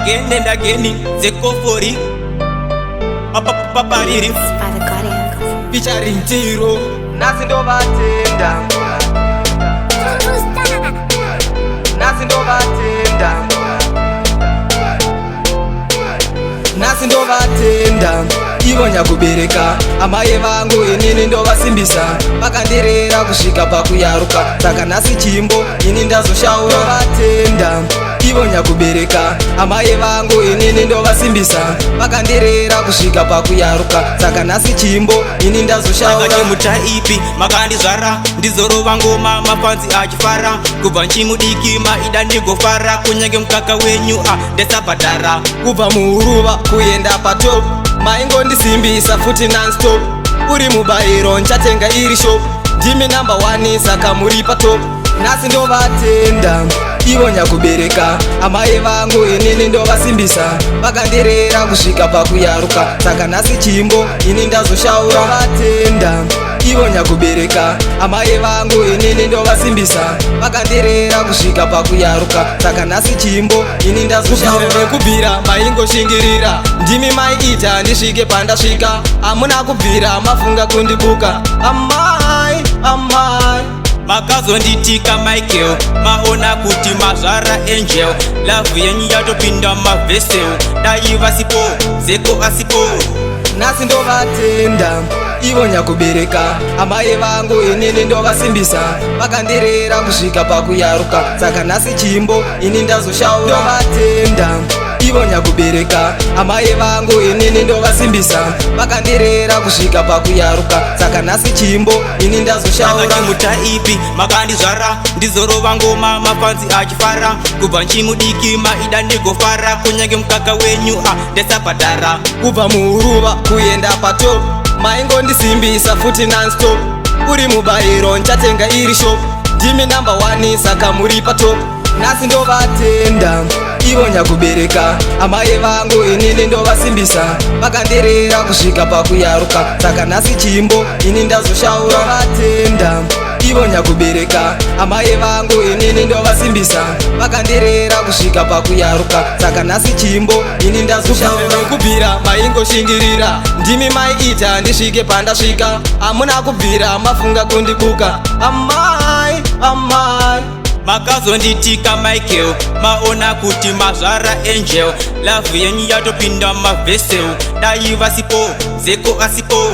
again and again. Zeko fori papariri featuring Tiro. Nasi ndo batenda, nasi ndo batenda, nasi ndo batenda. Ivo nyakubereka amaye vangu inini ndo vasimbisa, vakandirera kusvika pakuyaruka, saka nhasi chimbo ini ndazoshaura vatenda. Ivo nyakubereka amaye vangu inini ndo vasimbisa, vakandirera kusvika pakuyaruka, saka nhasi chimbo ini ndazoshaura. Mutaipi makandizvara ndizorova ngoma mafanzi achifara, kubva nchimudiki maida ndigofara, kunyange mukaka wenyu ndesabhadhara. Kubva muhuruva kuenda patop maingondisimbisa futi non-stop, uri mubayiro nchatenga iri shop, ndimi number 1 saka muri patop. Nhasi ndo vatenda, ivo nyakubereka amaye vangu inini ndo vasimbisa, vakandirera kusvika pakuyaruka, saka nhasi chimbo ini ndazoshaura vatenda. Ivo nyakubereka amaye vangu inini ndo vasimbisa, vakandirera kusvika pakuyaruka, saka nhasi chimbo ini ndazoshaura. Nekubvira maingoshingirira, ndimi maiita ndisvike pandasvika, hamuna kubvira mafunga kundibuka. Amai amai makazonditika Michael, maona kuti mazvara angel, love yenyu yatopinda mavhesel, daiva sipo Zeko asipo. Nhasi ndo vatenda, ivo nyakubereka amaye vangu inini ndo vasimbisa, vakandirera kusvika pakuyaruka, saka nhasi chimbo ini ndazoshaura vatenda. Ivo nyakubereka amaye vangu inini ndo vasimbisa, vakandirera kusvika pakuyaruka, saka nhasi chimbo ini ndazoshaura. Mutaipi makandizvara ndizorova ngoma mafanzi achifara, kubva nchimudiki maida ndigofara, kunyange mukaka wenyu ndesabhadhara. Kubva muhuruva kuenda patop maingondisimbisa futi non-stop, uri mubayiro nchatenga iri shop, ndimi number 1 saka muri patop. Nhasi ndo vatenda, ivo nyakubereka amaye vangu inini ndo vasimbisa, vakandirera kusvika pakuyaruka, saka nhasi chimbo ini ndazoshaura vatenda. Ivo nyakubereka amaye vangu inini ndo vasimbisa, vakandirera kusvika pakuyaruka, saka nhasi chimbo ini ndazoshaura. Kubvira maingoshingirira, ndimi maiita ndisvike pandasvika, hamuna kubvira mafunga kundibuka. Amai amai makazonditika Michael, maona kuti mazvara angel, love yenyu yatopinda mavhesel, daiva sipo Zeko asipo.